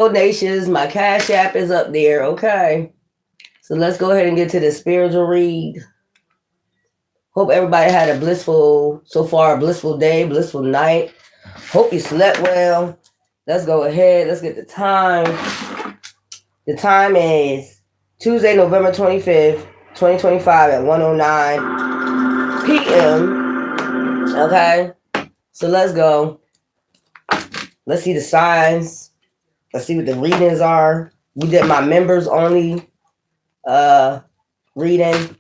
Donations, my Cash App is up there. Okay. So let's go ahead and get to the spiritual read. Hope everybody had a blissful day, blissful night. Hope you slept well. Let's go ahead. Let's get the time. The time is Tuesday, November 25th, 2025 at 1:09 p.m. Okay. So let's go. Let's see the signs. Let's see what the readings are. We did my members only reading.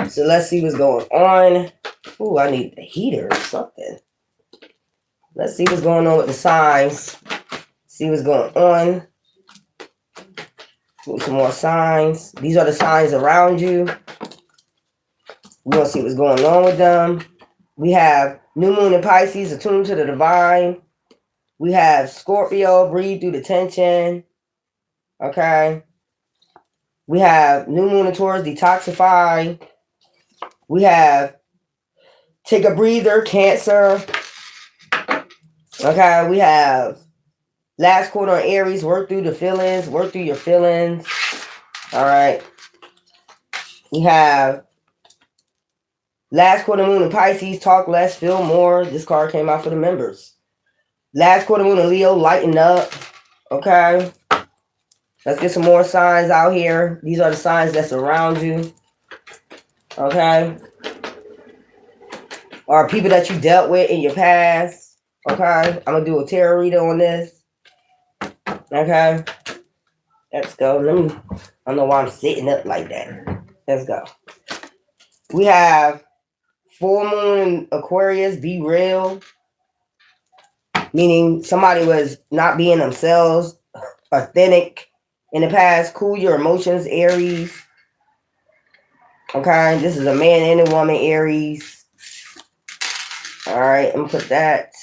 So let's see what's going on. Ooh, I need the heater or something. Let's see what's going on with the signs. See what's going on. Some more signs. These are the signs around you. We're going to see what's going on with them. We have New Moon in Pisces, attuned to the divine. We have Scorpio, breathe through the tension. Okay. We have New Moon in Taurus, detoxify. We have take a breather, Cancer. Okay. We have last quarter on Aries, work through the feelings, work through your feelings. All right. We have last quarter moon in Pisces, talk less, feel more. This card came out for the members. Last quarter moon in Leo, lighten up. Okay. Let's get some more signs out here. These are the signs that surround you. Okay. Or people that you dealt with in your past. Okay. I'm going to do a tarot reader on this. Okay. Let's go. I don't know why I'm sitting up like that. Let's go. We have full moon Aquarius, be real. Meaning somebody was not being themselves, authentic in the past. Cool your emotions, Aries. Okay, this is a man and a woman, Aries. All right, I'm gonna put that.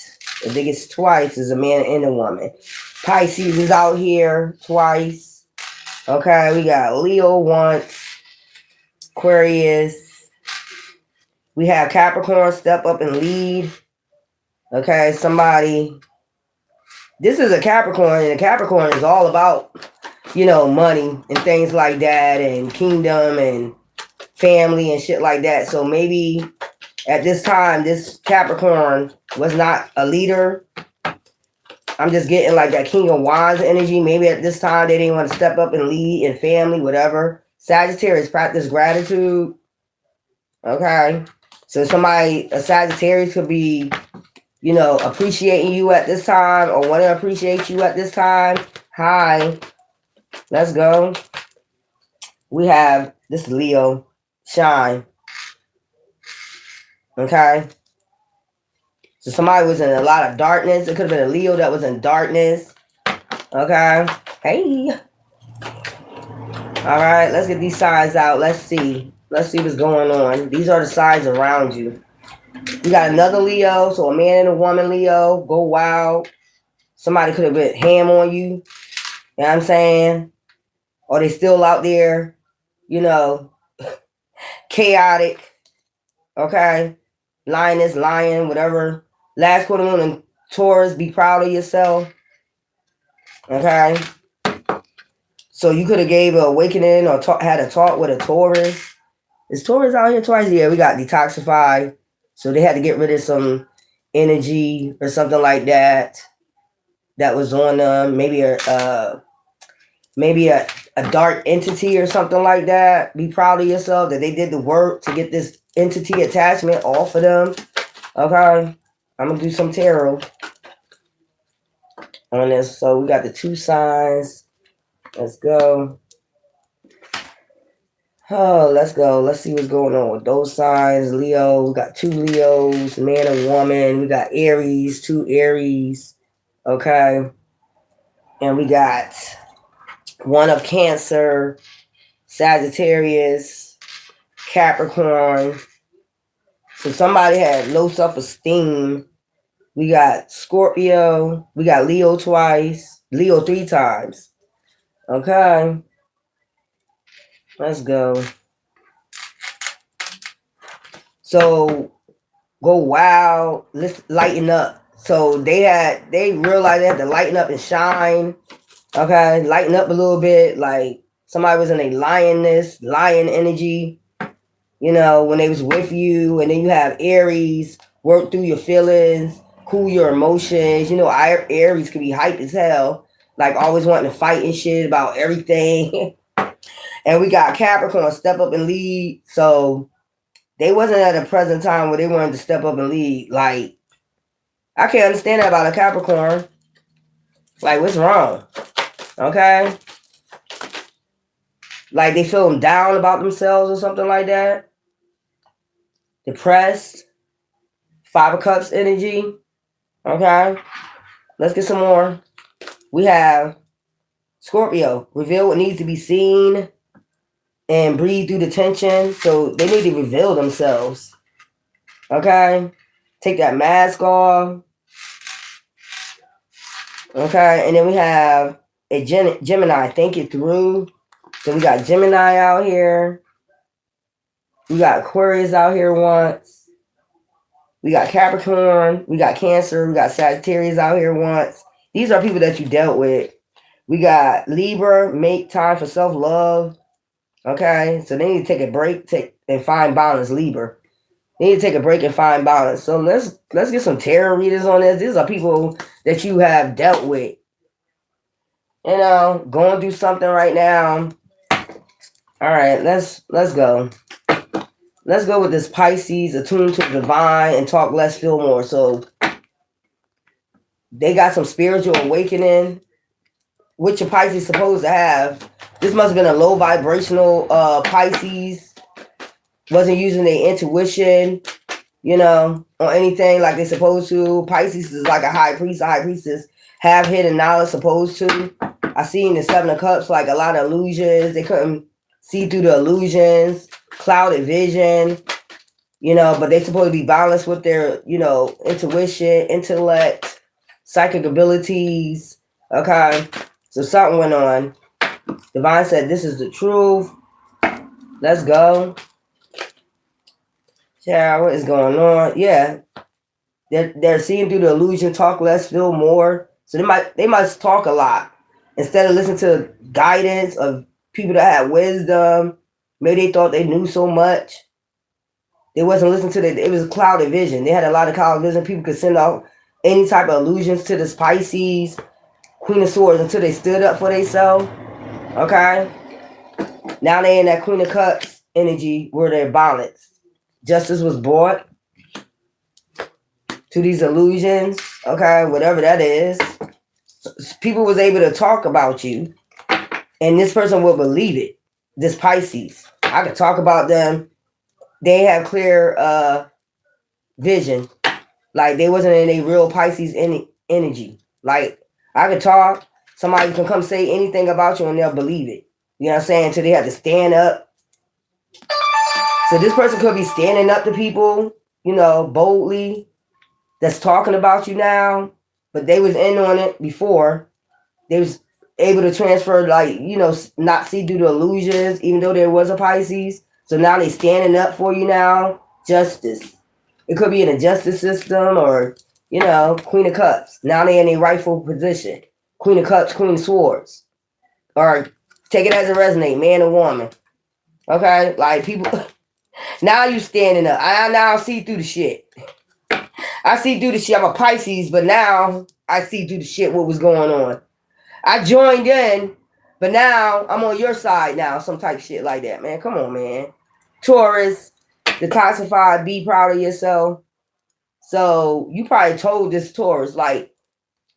If it gets twice, is a man and a woman. Pisces is out here twice. Okay, we got Leo once, Aquarius. We have Capricorn, step up and lead. Okay, somebody. This is a Capricorn, and a Capricorn is all about, money and things like that, and kingdom and family and shit like that. So maybe at this time, this Capricorn was not a leader. I'm just getting like that King of Wands energy. Maybe at this time they didn't want to step up and lead in family, whatever. Sagittarius, practice gratitude. Okay. So a Sagittarius could be, appreciating you at this time or want to appreciate you at this time. Hi. Let's go. We have this Leo, shine. Okay. So somebody was in a lot of darkness. It could have been a Leo that was in darkness. Okay. Hey. All right. Let's get these signs out. Let's see. Let's see what's going on. These are the signs around you. We got another Leo. So a man and a woman Leo. Go wild. Somebody could have been ham on you. You know what I'm saying? Or they still out there, chaotic. Okay. Lioness, lion, whatever. Last quarter moon in Taurus, be proud of yourself. Okay. So you could have gave an awakening or had a talk with a Taurus. Is Taurus out here twice? Yeah, we got detoxified. So they had to get rid of some energy or something like that was on them. Maybe a dark entity or something like that. Be proud of yourself that they did the work to get this entity attachment off of them. Okay. I'm going to do some tarot on this. So we got the two signs. Let's go. Oh, let's go. Let's see what's going on with those signs. Leo. We got two Leos, man and woman. We got Aries, two Aries. Okay. And we got one of Cancer, Sagittarius, Capricorn. So somebody had low self-esteem. We got Scorpio. We got Leo twice. Leo 3 times. Okay. Let's go. So go wild. Let's lighten up. So they realized they had to lighten up and shine. Okay, lighten up a little bit. Like somebody was in a lion energy, you know, when they was with you. And then you have Aries, work through your feelings, cool your emotions. You know, Aries can be hype as hell, like always wanting to fight and shit about everything. And we got Capricorn, step up and lead. So they wasn't at a present time where they wanted to step up and lead. Like, I can't understand that about a Capricorn. Like, what's wrong? Okay? Like, they feeling down about themselves or something like that. Depressed. Five of Cups energy. Okay? Let's get some more. We have Scorpio. Reveal what needs to be seen and breathe through the tension. So they need to reveal themselves. Okay? Take that mask off. Okay? And then we have a Gemini. Think it through. So we got Gemini out here. We got Aquarius out here once. We got Capricorn. We got Cancer. We got Sagittarius out here once. These are people that you dealt with. We got Libra. Make time for self-love. Okay, so they need to take a break, and find balance. Libra, they need to take a break and find balance. So let's get some tarot readers on this. These are people that you have dealt with. You know, going through something right now. All right, let's go. Let's go with this Pisces, attuned to the divine, and talk less, feel more. So they got some spiritual awakening, which your Pisces supposed to have. This must have been a low vibrational Pisces. Wasn't using their intuition, you know, on anything like they're supposed to. Pisces is like a high priest, a high priestess, have hidden knowledge supposed to. I seen the Seven of Cups, like a lot of illusions. They couldn't see through the illusions, clouded vision, you know, but they supposed to be balanced with their, you know, intuition, intellect, psychic abilities. Okay. So something went on. Divine said, this is the truth. Let's go. Yeah, what is going on? Yeah. They're seeing through the illusion, talk less, feel more. So they must talk a lot. Instead of listening to guidance of people that had wisdom, maybe they thought they knew so much. They wasn't listening to it was clouded vision. They had a lot of clouded vision. People could send out any type of illusions to this Pisces, Queen of Swords, until they stood up for themselves. Okay? Now they in that Queen of Cups energy where they're balanced. Justice was brought to these illusions. Okay? Whatever that is. People was able to talk about you. And this person will believe it. This Pisces. I could talk about them. They have clear vision. Like they wasn't in a real Pisces energy. Like I could talk. Somebody can come say anything about you and they'll believe it. You know what I'm saying? Until they have to stand up. So this person could be standing up to people, you know, boldly, that's talking about you now, but they was in on it before. They was able to transfer, like, you know, not see through the illusions, even though there was a Pisces. So now they standing up for you now. Justice. It could be in a justice system or, you know, Queen of Cups. Now they in a rightful position. Queen of Cups, Queen of Swords. Or take it as a resonate, man or woman. Okay? Like people, now you standing up. I now see through the shit. I see through the shit. I'm a Pisces, but now I see through the shit what was going on. I joined in, but now I'm on your side now. Some type of shit like that, man. Come on, man. Taurus, declassified, be proud of yourself. So you probably told this Taurus, like,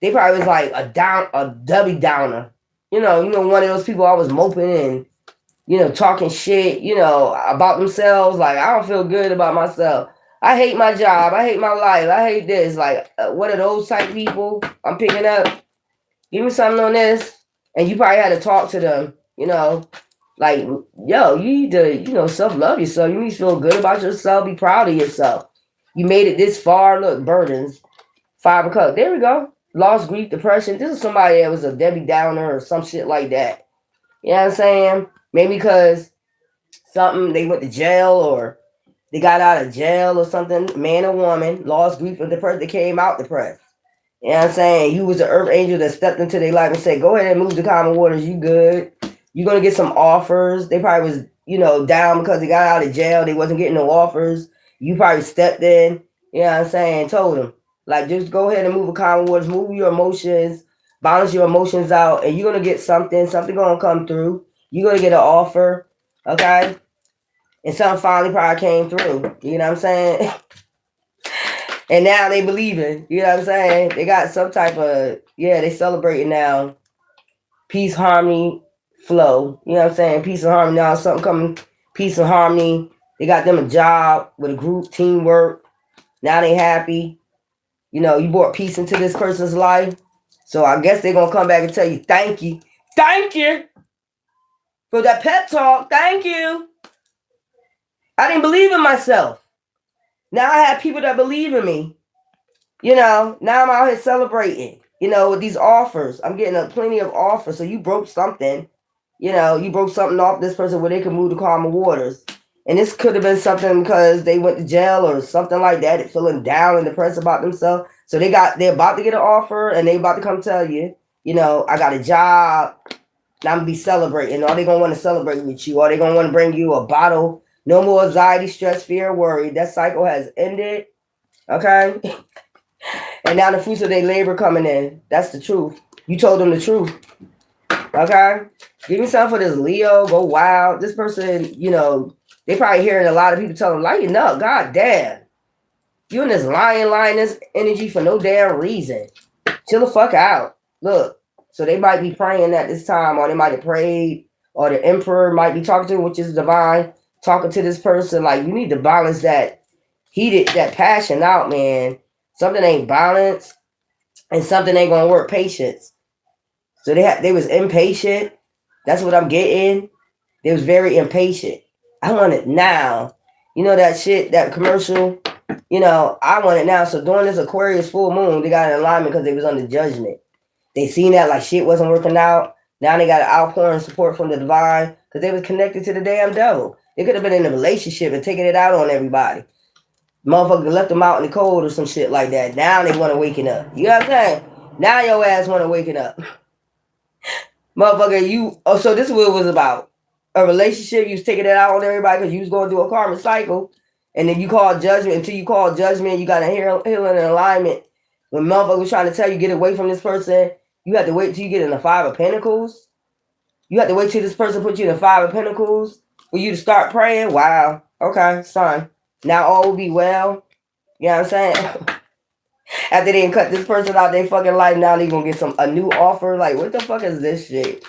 they probably was like a Debbie Downer. You know, one of those people always moping and, you know, talking shit, you know, about themselves. Like, I don't feel good about myself. I hate my job. I hate my life. I hate this. Like, what are those type people I'm picking up? Give me something on this. And you probably had to talk to them, you know, like, yo, you need to, you know, self-love yourself. You need to feel good about yourself. Be proud of yourself. You made it this far. Look, burdens. 5 of Cups. There we go. Loss, grief, depression. This is somebody that was a Debbie Downer or some shit like that. You know what I'm saying? Maybe because something, they went to jail or they got out of jail or something. Man or woman. Lost, grief, or depression. They came out depressed. You know what I'm saying? You was the earth angel that stepped into their life and said, go ahead and move to common waters. You good. You're going to get some offers. They probably was, down because they got out of jail. They wasn't getting no offers. You probably stepped in, you know what I'm saying, told them, like, just go ahead and move to common waters, move your emotions, balance your emotions out, and you're going to get something going to come through. You're going to get an offer, okay? And something finally probably came through, you know what I'm saying? And now they believing, you know what I'm saying? They got some type of, they celebrating now. Peace, harmony, flow. You know what I'm saying? Peace and harmony. Now something coming, peace and harmony. They got them a job with a group, teamwork. Now they happy. You brought peace into this person's life. So I guess they're going to come back and tell you, thank you. Thank you for that pep talk. Thank you. I didn't believe in myself. Now I have people that believe in me. Now I'm out here celebrating, with these offers. I'm getting plenty of offers. So you broke something, you broke something off this person where they could move to calmer waters. And this could have been something because they went to jail or something like that. They're feeling down and depressed about themselves. So they're about to get an offer and they about to come tell you, I got a job. Now I'm going to be celebrating. Are they going to want to celebrate with you? Are they going to want to bring you a bottle? No more anxiety, stress, fear, worry. That cycle has ended. Okay? And now the fruits of their labor coming in. That's the truth. You told them the truth. Okay? Give me something for this Leo. Go wild. This person, they probably hearing a lot of people tell them, lighten up. God damn. You in this lioness energy for no damn reason. Chill the fuck out. Look. So they might be praying at this time, or they might have prayed, or the emperor might be talking to them, which is divine, talking to this person. Like, you need to balance that that passion out, man. Something ain't balanced, and something ain't gonna work. Patience. So they was impatient. That's what I'm getting. They was very impatient. I want it now. That shit, that commercial. I want it now. So during this Aquarius full moon, they got an alignment because they was under judgment. They seen that like shit wasn't working out. Now they got an outpouring support from the divine because they was connected to the damn devil. They could have been in a relationship and taking it out on everybody. Motherfucker left them out in the cold or some shit like that. Now they want to waking up. You know what I'm saying? Now your ass want to waking up. Motherfucker, so this is what it was about. A relationship, you was taking it out on everybody because you was going through a karmic cycle. And then you call judgment. Until you call judgment, you got a healing and alignment. When motherfucker was trying to tell you, get away from this person, you have to wait till you get in the Five of Pentacles. You have to wait till this person put you in the Five of Pentacles for you to start praying. Wow. Okay, son. Now all will be well. You know what I'm saying? After they didn't cut this person out their fucking life, now they gonna get a new offer. Like, what the fuck is this shit?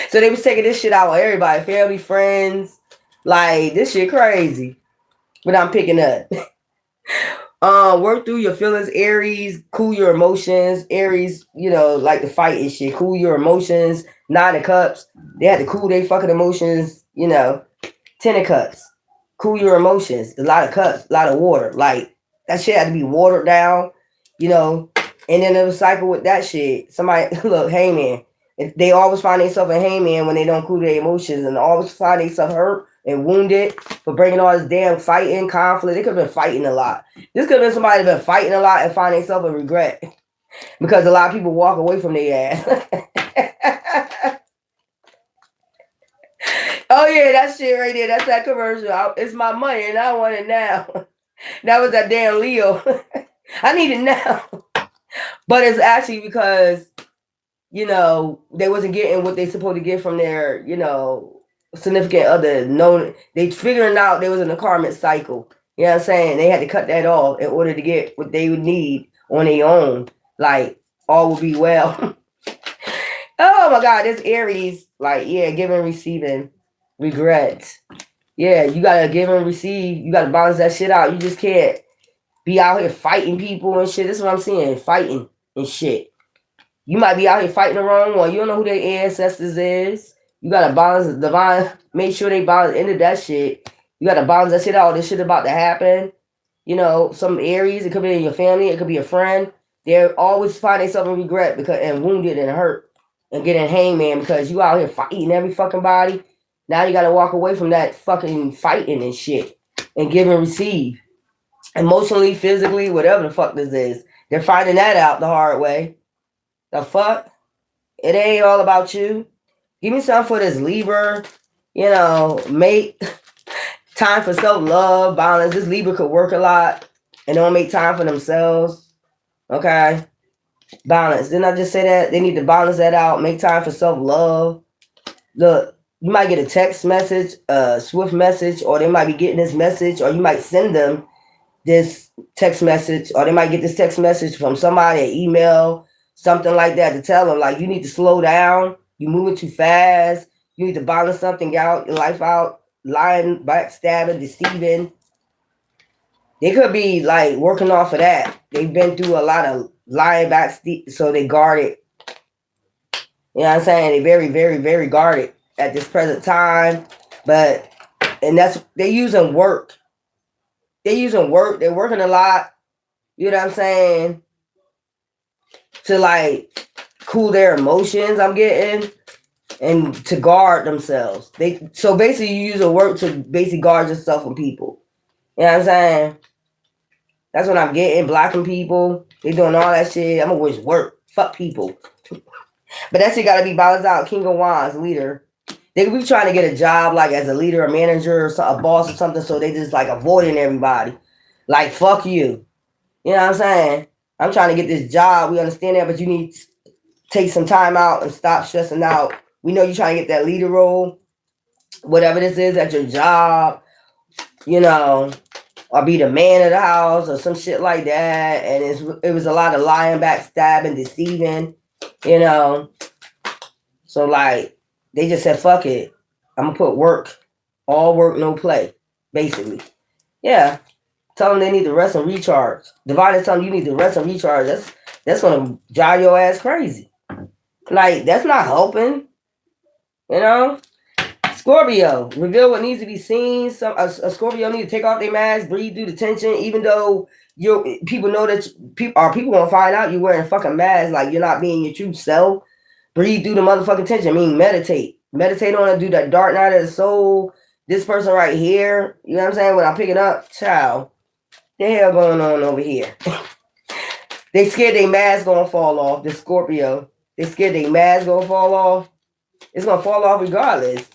So they was taking this shit out on everybody, family, friends. Like, this shit crazy. But I'm picking up. Work through your feelings, Aries. Cool your emotions, Aries. Like the fight and shit. Cool your emotions. Nine of Cups. They had to cool their fucking emotions. 10 of Cups. Cool your emotions. A lot of cups, a lot of water. Like, that shit had to be watered down. And then there was a cycle with that shit. Somebody look, Hangman. They always find themselves a hangman when they don't cool their emotions, and always find themselves hurt and wounded for bringing all this damn fighting, conflict. They could have been fighting a lot. This could have been somebody that been fighting a lot and find themselves a regret because a lot of people walk away from their ass. Oh yeah, that shit right there. That's that commercial. It's my money and I want it now. That was that damn Leo. I need it now. But it's actually because they wasn't getting what they supposed to get from their, significant other. They figuring out they was in a karmic cycle. You know what I'm saying? They had to cut that off in order to get what they would need on their own. Like, all will be well. Oh my God, this Aries, like, yeah, giving, receiving, regret. Yeah, you gotta give and receive. You gotta balance that shit out. You just can't be out here fighting people and shit. This is what I'm saying, fighting and shit. You might be out here fighting the wrong one. You don't know who their ancestors is. You gotta balance the divine. Make sure they balance into that shit. You gotta balance that shit out. This shit about to happen. Some Aries, it could be in your family, it could be a friend. They always find themselves in regret and wounded and hurt and getting hangman because you out here fighting every fucking body. Now you gotta walk away from that fucking fighting and shit and give and receive. Emotionally, physically, whatever the fuck this is. They're finding that out the hard way. The fuck? It ain't all about you. Give me something for this Libra. You know, make time for self-love, balance. This Libra could work a lot and don't make time for themselves. Okay? Balance. Didn't I just say that? They need to balance that out. Make time for self-love. Look, you might get a text message, a swift message, or they might be getting this message, or you might send them this text message, or they might get this text message from somebody, an email, something like that, to tell them, like, you need to slow down. You're moving too fast. You need to balance something out, your life out, lying, backstabbing, deceiving. They could be, like, working off of that. They've been through a lot of lying back, so they guard it. You know what I'm saying? They very, very, very guarded at this present time. But, and that's, they're using work. They're using work. They're working a lot. You know what I'm saying? To, like, cool their emotions, I'm getting. And to guard themselves. So basically you use a work to basically guard yourself from people. You know what I'm saying? That's what I'm getting. Blocking people. They doing all that shit. I'm always work. Fuck people. But that shit gotta be balanced out. King of Wands, leader. They could be trying to get a job like as a leader, a manager, or a boss or something, so they just like avoiding everybody. Like, fuck you. You know what I'm saying? I'm trying to get this job. We understand that, but you need to take some time out and stop stressing out. We know you're trying to get that leader role, whatever this is at your job, you know, or be the man of the house or some shit like that. And it was a lot of lying, backstabbing, deceiving, you know. So, like, they just said, fuck it. I'm going to put work. All work, no play, basically. Yeah. Tell them they need to rest and recharge. Divine is telling them you need to rest and recharge. That's going to drive your ass crazy. Like, that's not helping. You know? Scorpio, reveal what needs to be seen. A Scorpio need to take off their mask, breathe through the tension, even though people know that people gonna find out you're wearing a fucking mask, like you're not being your true self. Breathe through the motherfucking tension. I mean, meditate on it. Do that dark night of the soul. This person right here, you know what I'm saying? When I pick it up, child, the hell going on over here? They scared their mask gonna fall off. The Scorpio, they scared their mask gonna fall off. It's gonna fall off regardless.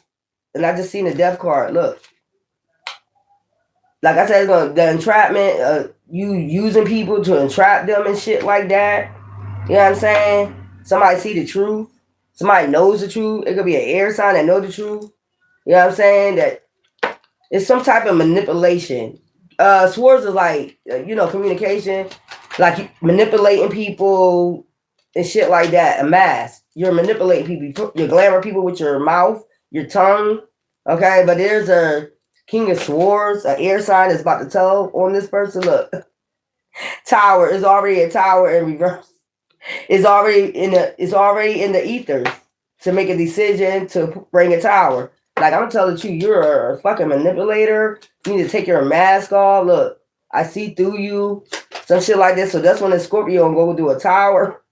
And I just seen the death card. Look. Like I said, the entrapment, you using people to entrap them and shit like that. You know what I'm saying? Somebody see the truth. Somebody knows the truth. It could be an air sign that know the truth. You know what I'm saying? That it's some type of manipulation. Swords is like, communication. Like manipulating people and shit like that. A mask. You're manipulating people. You glamour people with your mouth, your tongue. Okay, but there's a King of Swords, an air sign that's about to tell on this person. Look, Tower is already a tower in reverse. It's already in the ethers to make a decision to bring a tower. Like, I'm telling you, you're a fucking manipulator. You need to take your mask off. Look, I see through you. Some shit like this. So that's when the Scorpio and go do a tower.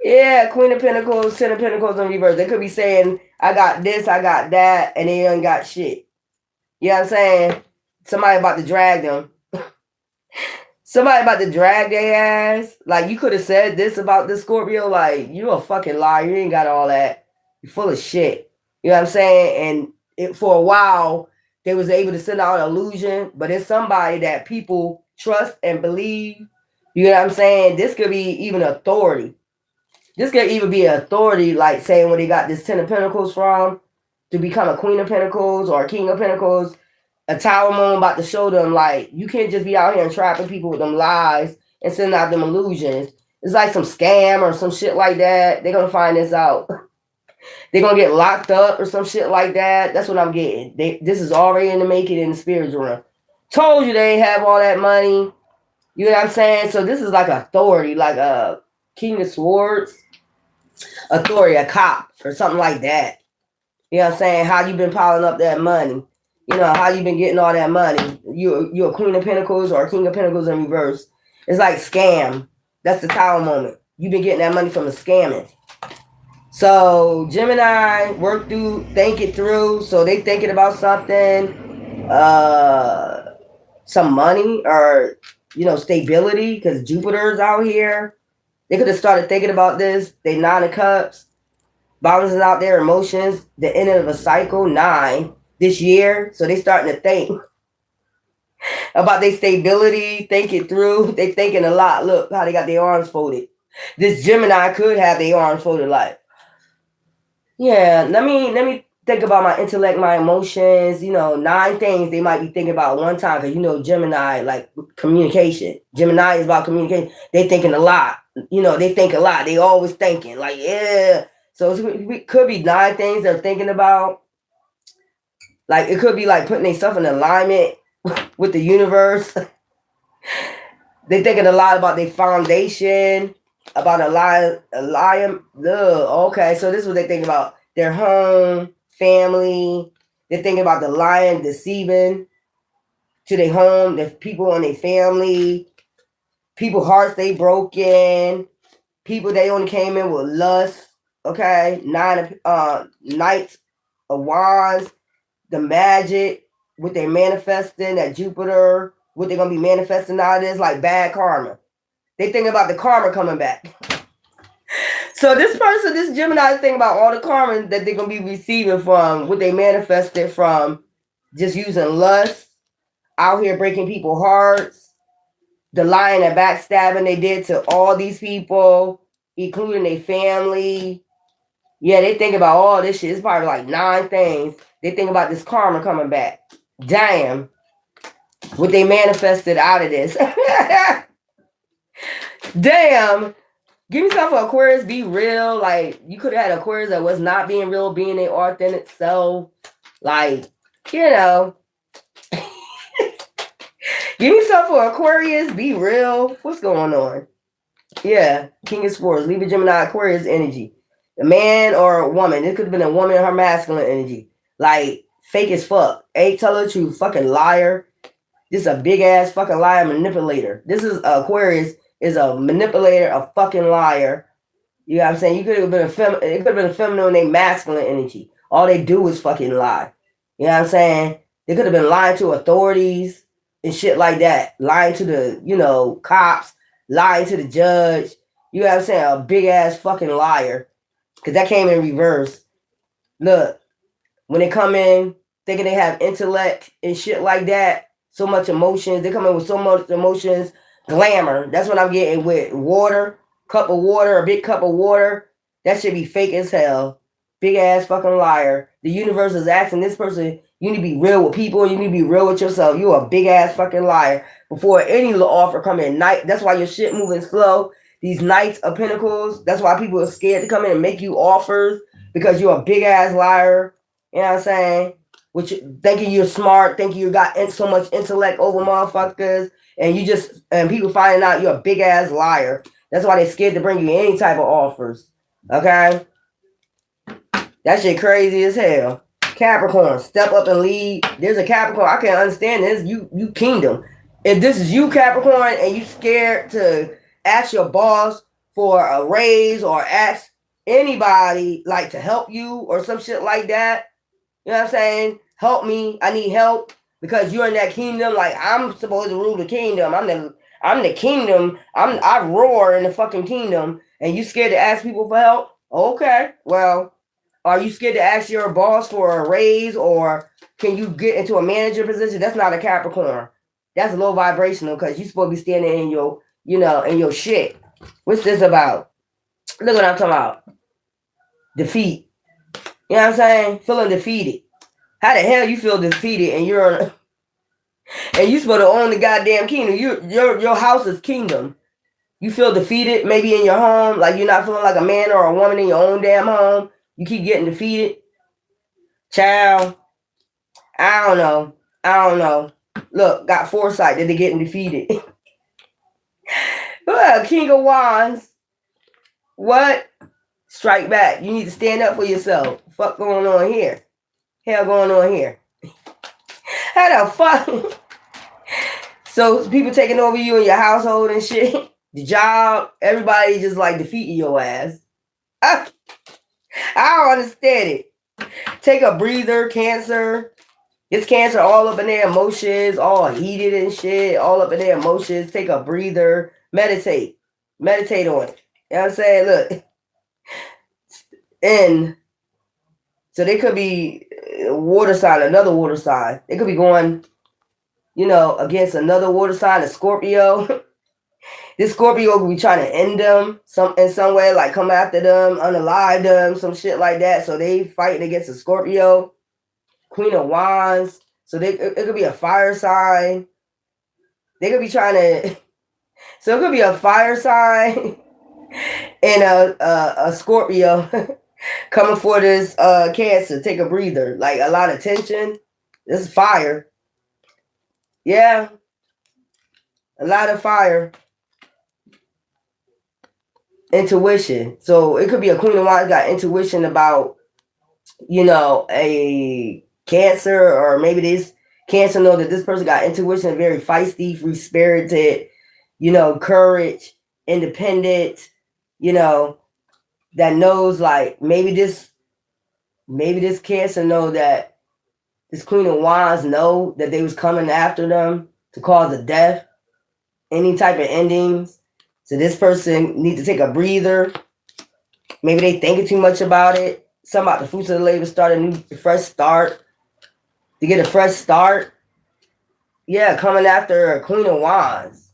Yeah, Queen of Pentacles, Ten of Pentacles in reverse. They could be saying, I got this, I got that, and they ain't got shit. You know what I'm saying? Somebody about to drag them. Somebody about to drag their ass. Like, you could have said this about this Scorpio. Like, you a fucking liar. You ain't got all that. You're full of shit. You know what I'm saying? And for a while, they was able to send out an illusion. But it's somebody that people trust and believe. You know what I'm saying? This could be even authority. This could even be an authority, like saying where they got this Ten of Pentacles from, to become a Queen of Pentacles or a King of Pentacles. A Tower Moon about to show them, like, you can't just be out here and trapping people with them lies and sending out them illusions. It's like some scam or some shit like that. They're going to find this out. They're going to get locked up or some shit like that. That's what I'm getting. This is already in the making in the spiritual realm. Told you they have all that money. You know what I'm saying? So this is like authority, like a King of Swords. Authority, a cop or something like that. You know what I'm saying? How you been piling up that money? You know, how you been getting all that money? You're a Queen of Pentacles or a King of Pentacles in reverse. It's like scam. That's the Tower moment. You've been getting that money from the scamming. So Gemini, think it through. So they thinking about something, some money, or stability, because Jupiter's out here. They could have started thinking about this. They 9 of Cups, balancing out their emotions, the end of a cycle, 9, this year. So they starting to think about their stability, think it through. They thinking a lot. Look how they got their arms folded. This Gemini could have their arms folded like, yeah, let me think about my intellect, my emotions, 9 things they might be thinking about one time. Because, Gemini, like communication. Gemini is about communication. They thinking a lot. They think a lot. They always thinking like, yeah. So it could be 9 things they're thinking about. Like, it could be like putting themselves in alignment with the universe. They thinking a lot about their foundation, about a lion. Okay, so this is what they think about. Their home, family. They're thinking about the lion deceiving to their home, the people in their family, people hearts they broken, people they only came in with lust. Okay, 9 of Knights of Wands, the magic, what they're manifesting, that Jupiter, what they're gonna be manifesting out of this, like bad karma. They think about the karma coming back. So this person, this Gemini, is thinking about all the karma that they're gonna be receiving from what they manifested from just using lust, out here breaking people's hearts, the lying and backstabbing they did to all these people, including their family. Yeah, they think about all this shit. It's probably like 9 things. They think about this karma coming back. Damn. What they manifested out of this. Damn. Give me something for Aquarius. Be real. Like, you could have had Aquarius that was not being real, being their authentic self. Like, Give me something for Aquarius. Be real. What's going on? Yeah. King of Swords. Libra, Gemini, Aquarius energy. A man or a woman. It could have been a woman in her masculine energy. Like, fake as fuck. Ain't tell the truth. Fucking liar. This is a big ass fucking liar manipulator. This is Aquarius is a manipulator, a fucking liar. You know what I'm saying? You could have been it could have been a feminine in their masculine energy. All they do is fucking lie. You know what I'm saying? They could have been lying to authorities and shit like that. Lying to the, cops, lying to the judge. You know what I'm saying? A big ass fucking liar. Because that came in reverse. Look, when they come in thinking they have intellect and shit like that, so much emotions, they come in with so much emotions, glamour. That's what I'm getting with water, cup of water, a big cup of water. That should be fake as hell. Big ass fucking liar. The universe is asking this person, you need to be real with people, you need to be real with yourself. You're a big ass fucking liar. Before any little offer come in, night. That's why your shit moving slow. These Knights of Pentacles, that's why people are scared to come in and make you offers, because you're a big ass liar. You know what I'm saying? Thinking you're smart, thinking you got so much intellect over motherfuckers, and people finding out you're a big ass liar. That's why they're scared to bring you any type of offers. Okay? That shit crazy as hell. Capricorn, step up and lead. There's a Capricorn. I can't understand this. You kingdom. If this is you, Capricorn, and you scared to ask your boss for a raise or ask anybody like to help you or some shit like that, you know what I'm saying? Help me. I need help because you're in that kingdom. Like, I'm supposed to rule the kingdom. I'm the kingdom. I roar in the fucking kingdom, and you scared to ask people for help? Okay. Well, are you scared to ask your boss for a raise, or can you get into a manager position? That's not a Capricorn. That's low vibrational, because you're supposed to be standing in your, in your shit. What's this about? Look what I'm talking about. Defeat. You know what I'm saying? Feeling defeated. How the hell you feel defeated and and you supposed to own the goddamn kingdom? Your house is kingdom. You feel defeated maybe in your home, like you're not feeling like a man or a woman in your own damn home. You keep getting defeated. Child, I don't know. Look, got foresight that they're getting defeated. Well, King of Wands. What? Strike back. You need to stand up for yourself. Fuck going on here? Hell going on here? How the fuck? So people taking over you and your household and shit. The job, everybody just like defeating your ass. I don't understand it. Take a breather, Cancer. It's Cancer all up in their emotions, all heated and shit, all up in their emotions. Take a breather. Meditate. Meditate on it. You know what I'm saying? Look. And so they could be water sign, another water sign. They could be going, you know, against another water sign, a Scorpio. This Scorpio could be trying to end them in some way, like come after them, unalive them, some shit like that. So they fighting against a Scorpio. Queen of Wands. So it could be a fire sign. They could be trying to. So it could be a fire sign and a Scorpio coming for this Cancer. Take a breather. Like a lot of tension. This is fire. Yeah. A lot of fire. Intuition. So it could be a Queen of Wands got intuition about, you know, a Cancer, or maybe this Cancer know that this person got intuition, very feisty, free-spirited, you know, courage, independent, you know, that knows like maybe this Cancer know that this Queen of Wands know that they was coming after them to cause a death, any type of endings. So this person needs to take a breather. Maybe they thinking too much about it. Something about the fruits of the labor, start a new, fresh start. To get a fresh start. Yeah, coming after a Queen of Wands.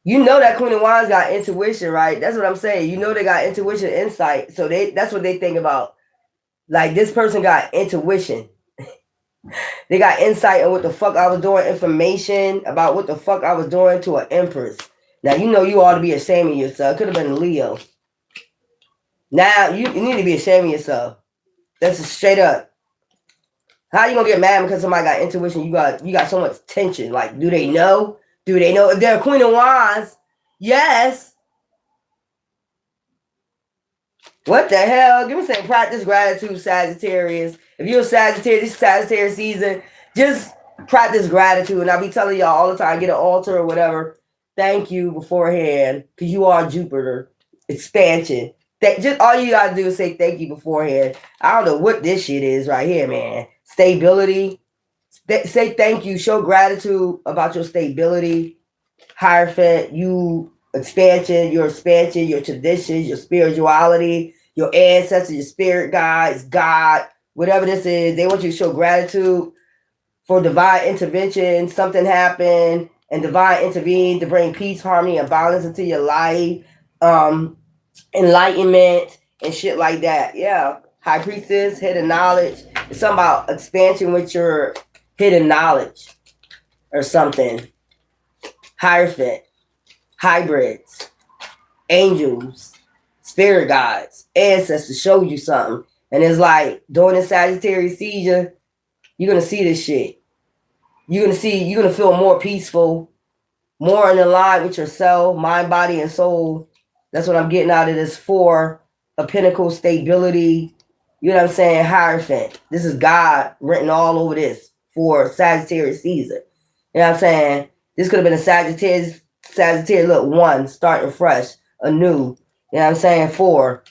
You know that Queen of Wands got intuition, right? That's what I'm saying. You know they got intuition, insight. So that's what they think about. Like this person got intuition. They got insight on what the fuck I was doing, information about what the fuck I was doing to an Empress. Now, you know you ought to be ashamed of yourself. It could have been a Leo. Now, you need to be ashamed of yourself. That's straight up. How you gonna get mad because somebody got intuition? You got so much tension. Like, do they know? Do they know if they're a Queen of Wands? Yes. What the hell? Give me some practice gratitude, Sagittarius. If you're a Sagittarius, this Sagittarius season, just practice gratitude. And I'll be telling y'all all the time, get an altar or whatever. Thank you beforehand, because you are Jupiter. Expansion. Just all you gotta do is say thank you beforehand. I don't know what this shit is right here, man. Stability. Say thank you. Show gratitude about your stability. Hierophant, you expansion, your traditions, your spirituality, your ancestors, your spirit guides, God, whatever this is. They want you to show gratitude for divine intervention. Something happened and divine intervened to bring peace, harmony, and balance into your life. Enlightenment and shit like that. Yeah. High Priestess, hidden knowledge. It's something about expansion with your hidden knowledge or something. Hierophant, hybrids, angels, spirit guides, ancestors showed you something. And it's like during the Sagittarius season, you're gonna see this shit. You're gonna feel more peaceful, more in line with yourself, mind, body, and soul. That's what I'm getting out of this for a pinnacle stability. You know what I'm saying? Hierophant. This is God written all over this for Sagittarius season. You know what I'm saying? This could have been a Sagittarius, look, 1, starting fresh, anew. You know what I'm saying? 4.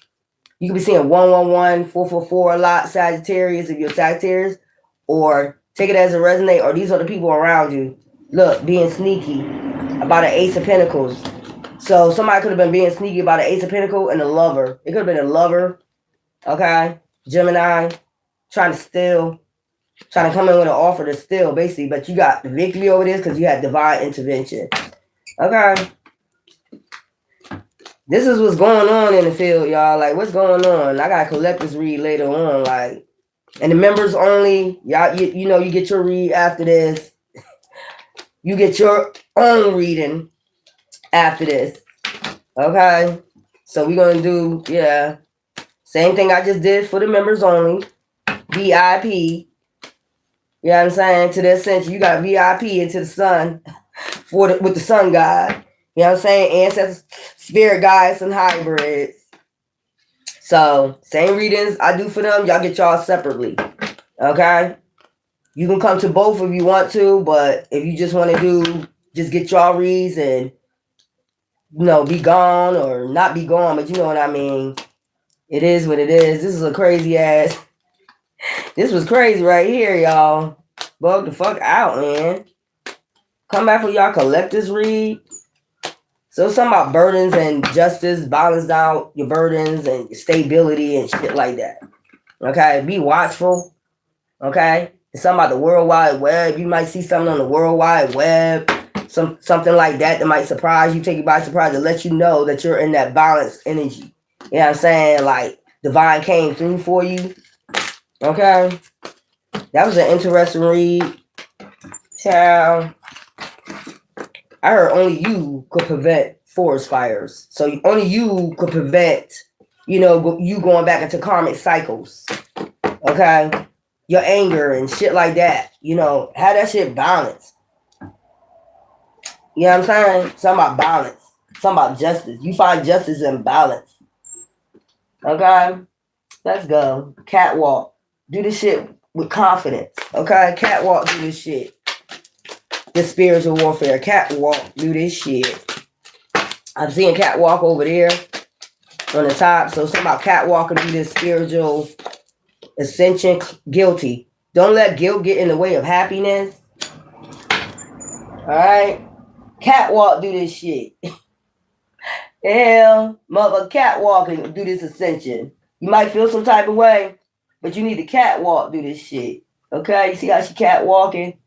You could be seeing 111, 444 a lot, Sagittarius, if you're Sagittarius, or take it as a resonate, or these are the people around you. Look, being sneaky about an Ace of Pentacles. So somebody could have been being sneaky about an Ace of Pentacles and a lover. It could have been a lover, okay? Gemini, trying to steal, trying to come in with an offer to steal, basically. But you got the victory over this because you had divine intervention. Okay. This is what's going on in the field, y'all. Like, what's going on? I got to collect this read later on. Like, and the members only, y'all, you know, you get your read after this. You get your own reading after this. Okay. So we're going to do, yeah, same thing I just did for the members only. VIP. You know what I'm saying? To the ascension. You got VIP into the sun with the sun god. You know what I'm saying? Ancestors, spirit guides, and hybrids. So, same readings I do for them. Y'all get y'all separately. Okay? You can come to both if you want to, but if you just want to do, just get y'all reads and, you know, be gone or not be gone, but you know what I mean. It is what it is. This is a crazy ass This was crazy right here, y'all. Bug the fuck out, man. Come back for y'all collectors read. So something about burdens and justice, balance out your burdens and stability and shit like that. Okay, be watchful. Okay, it's something about the World Wide Web. You might see something on the World Wide Web, something like that that might surprise you, take you by surprise, to let you know that you're in that balanced energy. You know what I'm saying? Like divine came through for you. Okay, that was an interesting read. Child, I heard only you could prevent forest fires. So only you could prevent, you going back into karmic cycles. Okay? Your anger and shit like that. Have that shit balanced. You know what I'm saying? Something about balance. Something about justice. You find justice and balance. Okay? Let's go. Catwalk. Do this shit with confidence. Okay? Catwalk, do this shit. This spiritual warfare. Catwalk, do this shit. I'm seeing catwalk over there on the top. So something about catwalk and do this spiritual ascension. Guilty. Don't let guilt get in the way of happiness. Alright? Catwalk, do this shit. Hell, mother, catwalk and do this ascension. You might feel some type of way, but you need to catwalk, do this shit. Okay? You see how she catwalking?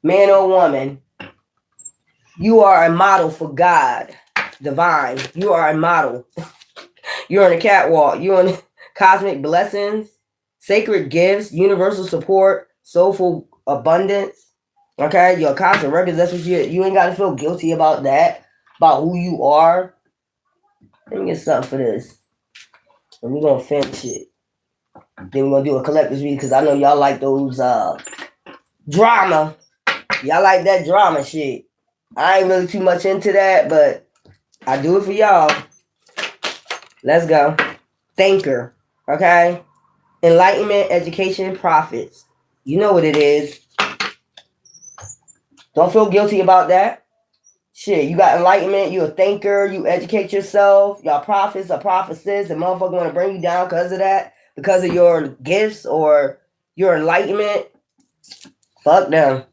Man or woman, you are a model for God, divine. You are a model. You're on a catwalk. You're on cosmic blessings, sacred gifts, universal support, soulful abundance. Okay, you're a constant record. That's what you ain't got to feel guilty about that, about who you are. Let me get something for this. And we're going to finish it. Then we're going to do a collector's read because I know y'all like those drama. Y'all like that drama shit. I ain't really too much into that, but I do it for y'all. Let's go. Thinker. Okay? Enlightenment, education, profits. You know what it is. Don't feel guilty about that. Shit, you got enlightenment, you a thinker, you educate yourself, y'all prophets or prophetess, and motherfucker want to bring you down because of that, because of your gifts or your enlightenment. Fuck them.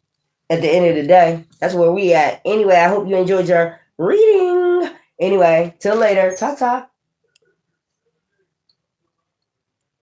At the end of the day, that's where we at. Anyway, I hope you enjoyed your reading. Anyway, till later. Ta-ta.